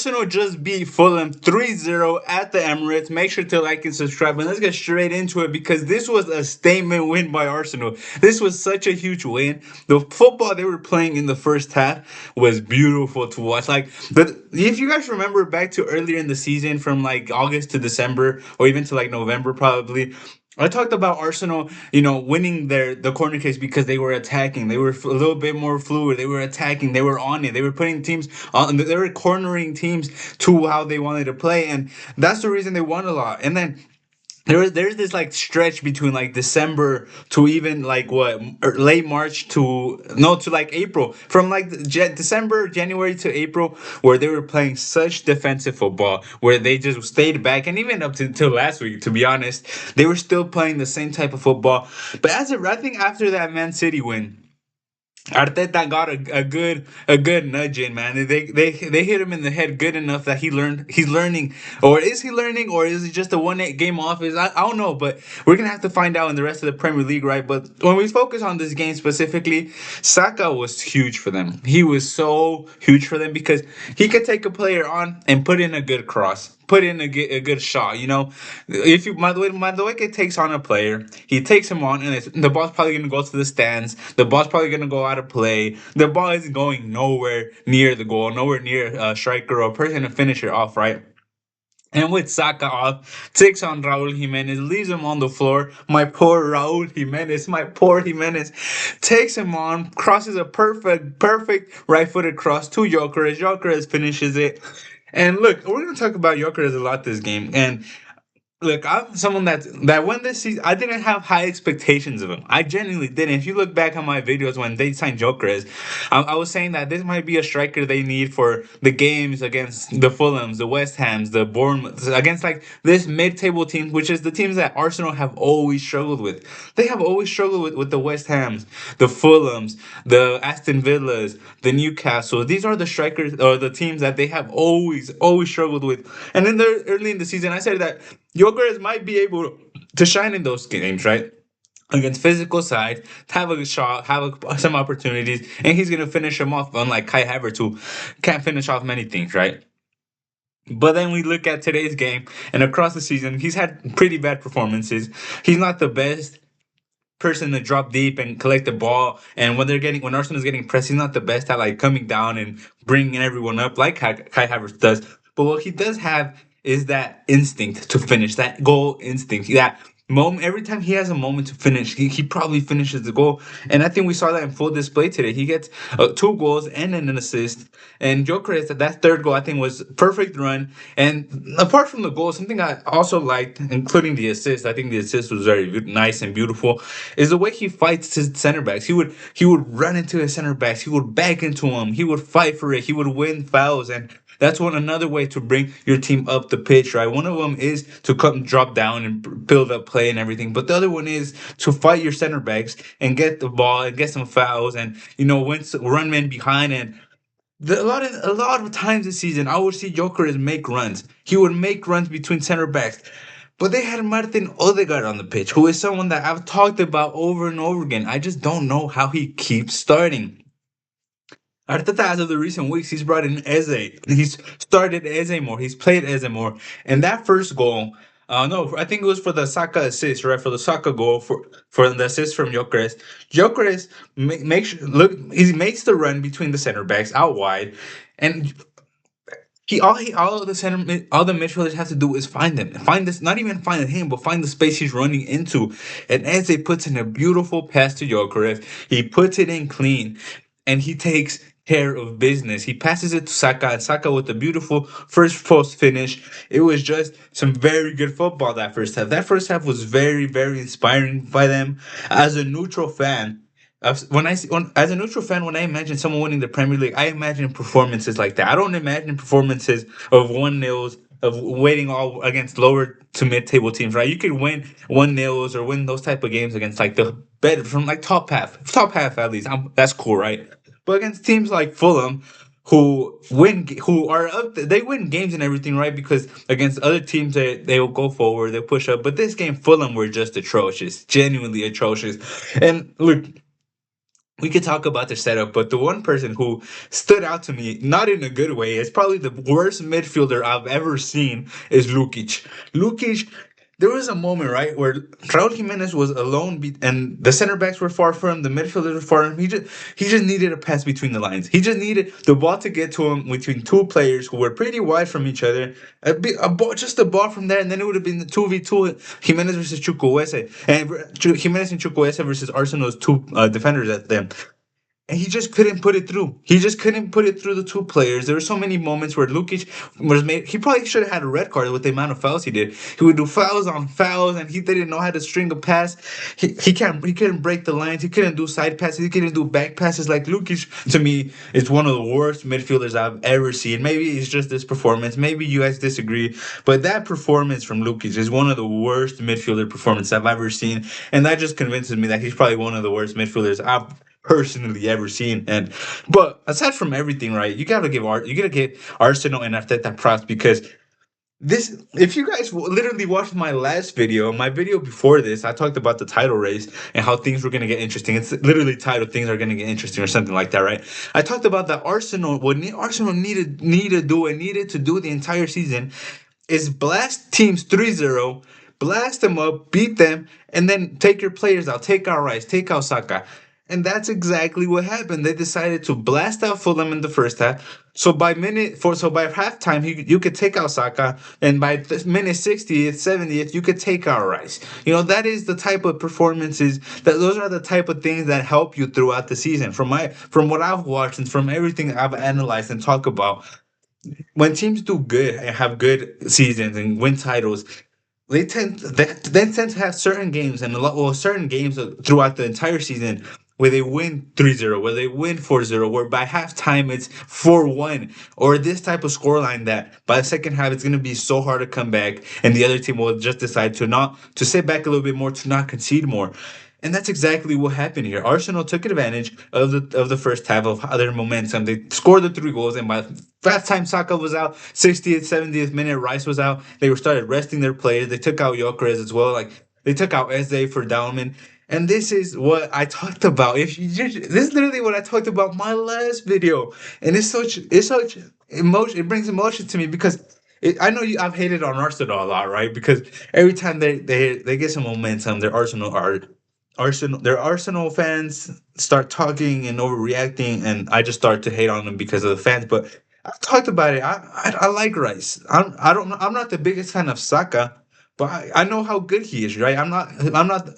Arsenal just beat Fulham 3-0 at the Emirates. Make sure to like and subscribe. And let's get straight into it because this was a statement win by Arsenal. This was such a huge win. The football they were playing in the first half was beautiful to watch. If you guys remember back to earlier in the season from like August to December or even to like November probably, I talked about Arsenal, winning the corner kicks because they were attacking. They were a little bit more fluid. They were attacking. They were on it. They were putting teams on. They were cornering teams to how they wanted to play, and that's the reason they won a lot. And then there's this like stretch between like December to even like late March to like April, from like December, January to April, where they were playing such defensive football where they just stayed back, and even up to till last week, to be honest, they were still playing the same type of football. But I think after that Man City win, Arteta got a good nudge in, man. They hit him in the head good enough that he's learning, or is he learning, or is it just a 1 game off? I don't know, but we're gonna have to find out in the rest of the Premier League, right? But when we focus on this game specifically, Saka was huge for them. He was so huge for them because he could take a player on and put in a good cross, put in a good shot. If you Madueke takes on a player, he takes him on, and the ball's probably gonna go to the stands. The ball's probably gonna go out of play. The ball isn't going nowhere near the goal, nowhere near a striker or a person to finish it off, right? And with Saka off, takes on Raul Jimenez, leaves him on the floor. My poor Raul Jimenez, my poor Jimenez, takes him on, crosses a perfect right-footed cross to Jokeres. Jokeres finishes it. And look, we're gonna talk about Jokeres a lot this game, and look, I'm someone that when this season, I didn't have high expectations of him. I genuinely didn't. If you look back on my videos when they signed Jokeres, I was saying that this might be a striker they need for the games against the Fulhams, the West Hams, the Bournemouth, against like this mid-table team, which is the teams that Arsenal have always struggled with. They have always struggled with the West Hams, the Fulhams, the Aston Villas, the Newcastle. These are the strikers or the teams that they have always struggled with. And then early in the season, I said that Gyökeres might be able to shine in those games, right? Against physical side, have a shot, some opportunities, and he's gonna finish them off. Unlike Kai Havertz, who can't finish off many things, right? But then we look at today's game, and across the season, he's had pretty bad performances. He's not the best person to drop deep and collect the ball. And when Arsenal is getting pressed, he's not the best at like coming down and bringing everyone up like Kai Havertz does. But what he does have is that instinct to finish, that goal instinct, that moment. Every time he has a moment to finish, he probably finishes the goal. And I think we saw that in full display today. He gets 2 goals and an assist. And Joker, that third goal, I think, was perfect run. And apart from the goal, something I also liked, including the assist, I think the assist was very nice and beautiful, is the way he fights his center backs. He would run into his center backs. He would back into him. He would fight for it. He would win fouls. And that's another way to bring your team up the pitch, right? One of them is to come drop down and build up play and everything, but the other one is to fight your center backs and get the ball and get some fouls and run men behind. And a lot of times this season, I would see Jokeres make runs. He would make runs between center backs. But they had Martin Odegaard on the pitch, who is someone that I've talked about over and over again. I just don't know how he keeps starting. Arteta, as of the recent weeks, he's brought in Eze. He's started Eze more. He's played Eze more. And that first goal, no, I think it was for the Saka assist, right? For the Saka goal, for the assist from Gyökeres. Gyökeres he makes the run between the center backs out wide, and all the midfielders have to do is find this, not even find him, but find the space he's running into. And Eze puts in a beautiful pass to Gyökeres. He puts it in clean, and he takes care of business. He passes it to Saka, and Saka with a beautiful first post finish. It was just some very good football that first half. That first half was very, very inspiring by them. As a neutral fan, as a neutral fan, when I imagine someone winning the Premier League, I imagine performances like that. I don't imagine performances of 1-0s, of waiting all against lower to mid table teams, right? You could win 1-0s or win those type of games against like the better from like top half at least. That's cool, right? But against teams like Fulham, who are up, they win games and everything, right? Because against other teams, they will go forward, they push up. But this game, Fulham were just atrocious, genuinely atrocious. And look, we could talk about their setup, but the one person who stood out to me, not in a good way, is probably the worst midfielder I've ever seen, is Lukic. Lukic, there was a moment, right, where Raul Jimenez was alone and the center backs were far from him, the midfielders were far from him. He just needed a pass between the lines. He just needed the ball to get to him between two players who were pretty wide from each other. A ball, just a ball from there, and then it would have been the 2v2 Jimenez versus Chukwueze. And Jimenez and Chukwueze versus Arsenal's two defenders at them, and he just couldn't put it through. He just couldn't put it through the two players. There were so many moments where Lukic was made. He probably should have had a red card with the amount of fouls he did. He would do fouls on fouls, and he didn't know how to string a pass. He couldn't break the lines. He couldn't do side passes. He couldn't do back passes. Like Lukic, to me, is one of the worst midfielders I've ever seen. Maybe it's just this performance. Maybe you guys disagree, but that performance from Lukic is one of the worst midfielder performances I've ever seen, and that just convinces me that he's probably one of the worst midfielders I've personally ever seen. And but aside from everything, right, you gotta give Arsenal and Arteta props because this, if you guys literally watched my video before this, I talked about the title race and how things were gonna get interesting. It's literally titled "Things Are Gonna Get Interesting" or something like that, right? I talked about that Arsenal needed to do the entire season is blast teams 3-0, blast them up, beat them, and then take your players out. Take out Rice, take out Saka. And that's exactly what happened. They decided to blast out Fulham in the first half. So by halftime you could take out Saka, and by minute 60th, 70th you could take out Rice. That is the type of performances that those are the type of things that help you throughout the season. From what I've watched and from everything I've analyzed and talked about, when teams do good and have good seasons and win titles, they tend to have certain games and certain games throughout the entire season where they win 3-0, where they win 4-0, where by halftime it's 4-1, or this type of scoreline that by the second half it's going to be so hard to come back and the other team will just decide to sit back a little bit more, to not concede more. And that's exactly what happened here. Arsenal took advantage of the first half of their momentum. They scored the three goals, and by that time Saka was out, 60th, 70th minute, Rice was out. They were started resting their players. They took out Gyökeres as well. Like they took out Eze for Dalman. And this is what I talked about. This is literally what I talked about my last video, and it's such emotion. It brings emotion to me because I know I've hated on Arsenal a lot, right? Because every time they get some momentum, their Arsenal fans start talking and overreacting, and I just start to hate on them because of the fans. But I've talked about it. I like Rice. I'm not the biggest fan of Saka, but I know how good he is. Right? I'm not.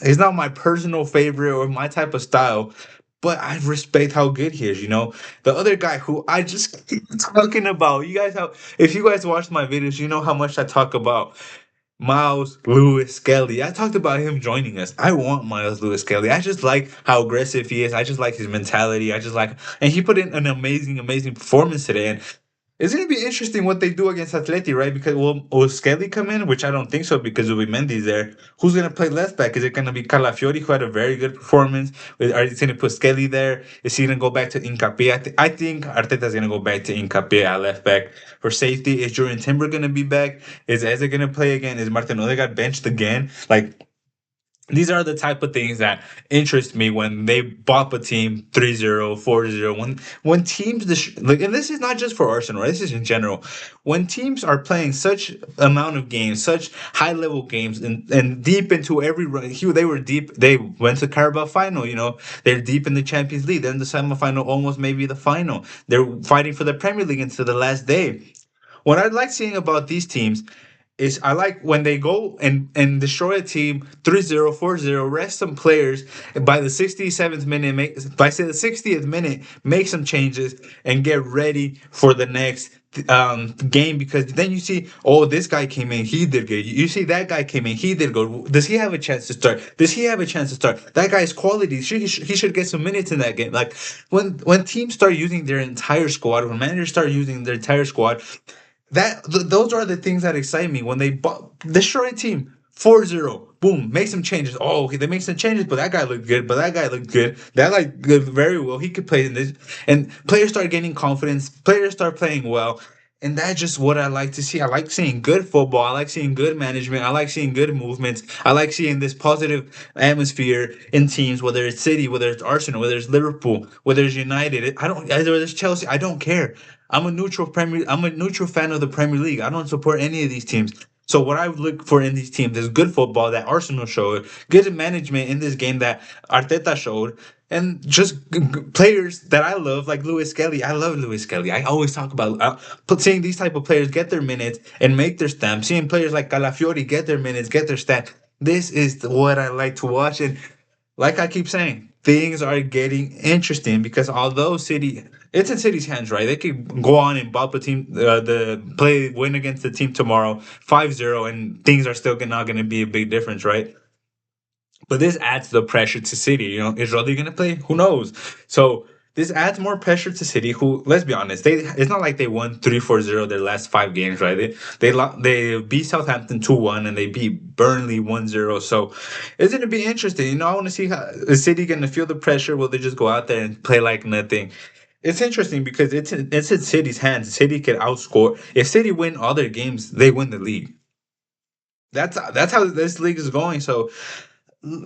He's not my personal favorite or my type of style. But I respect how good he is. The other guy who I just keep talking about. If you guys watch my videos, you know how much I talk about Miles Lewis Skelly. I talked about him joining us. I want Miles Lewis Skelly. I just like how aggressive he is. I just like his mentality. And he put in an amazing, amazing performance today. And it's gonna be interesting what they do against Atleti, right? Because will Skelly come in? Which I don't think so because Mendy's there. Who's gonna play left back? Is it gonna be Calafiori, who had a very good performance? Are you gonna put Skelly there? Is he gonna go back to Hincapié? I think Arteta's gonna go back to Hincapié at left back for safety. Is Jordan Timber gonna be back? Is Eze gonna play again? Is Martin Odegaard benched again? Like, these are the type of things that interest me when they bop a team 3-0, 4-0. When teams and this is not just for Arsenal, right? This is in general. When teams are playing such amount of games, such high level games, and deep into every run, they were deep. They went to Carabao final. They're deep in the Champions League. They're in the semifinal, almost maybe the final. They're fighting for the Premier League into the last day. What I like seeing about these teams is I like when they go and destroy a team 3-0, 4-0, rest some players, and by the 67th minute, by say the 60th minute, make some changes and get ready for the next game, because then you see, oh, this guy came in, he did good. You see that guy came in, he did good. Does he have a chance to start? Does he have a chance to start? That guy's quality. He should get some minutes in that game. Like when teams start using their entire squad, when managers start using their entire squad, those are the things that excite me when they destroy a team 4-0. Boom, make some changes. Oh, okay, they make some changes, but that guy looked good. But that guy looked good. That like good very well. He could play in this, and players start gaining confidence. Players start playing well, And that's just what I like to see. I like seeing good football. I like seeing good management. I like seeing good movements. I like seeing this positive atmosphere in teams, whether it's City, whether it's Arsenal, whether it's Liverpool, whether it's United. I don't, whether it's Chelsea. I don't care. I'm a neutral fan of the Premier League. I don't support any of these teams. So what I would look for in these teams is good football that Arsenal showed, good management in this game that Arteta showed, and just players that I love, like Lewis Kelly. I love Lewis Kelly. I always talk about seeing these type of players get their minutes and make their stamp. Seeing players like Calafiori get their minutes, get their stamp. This is what I like to watch. And like I keep saying, things are getting interesting because although City, it's in City's hands, right? They could go on and bop a team, win against the team tomorrow, 5-0, and things are still not going to be a big difference, right? But this adds the pressure to City. You know, is Rodri gonna play? Who knows? So this adds more pressure to City. Who, let's be honest, it's not like they won 3-4-0 their last 5 games, right? They beat Southampton 2-1 and they beat Burnley 1-0. So it's gonna be interesting. You know, I want to see how is City gonna feel the pressure. Will they just go out there and play like nothing? It's interesting because it's in City's hands. City can outscore. If City win all their games, they win the league. That's how this league is going. So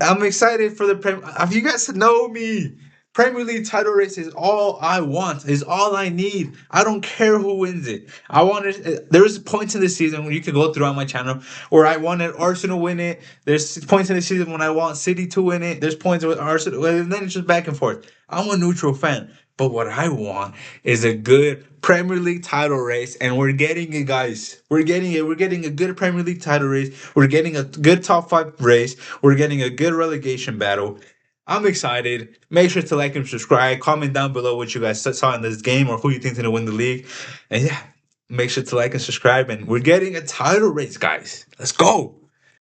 I'm excited for the Premier. If you guys know me, Premier League title race is all I want. Is all I need. I don't care who wins it. I wanted. There's points in the season where you can go throughout my channel where I wanted Arsenal win it. There's points in the season when I want City to win it. There's points with Arsenal, and then it's just back and forth. I'm a neutral fan. But what I want is a good Premier League title race, and we're getting it, guys. We're getting it. We're getting a good Premier League title race. We're getting a good top five race. We're getting a good relegation battle. I'm excited. Make sure to like and subscribe. Comment down below what you guys saw in this game or who you think's gonna win the league. And yeah, make sure to like and subscribe. And we're getting a title race, guys. Let's go.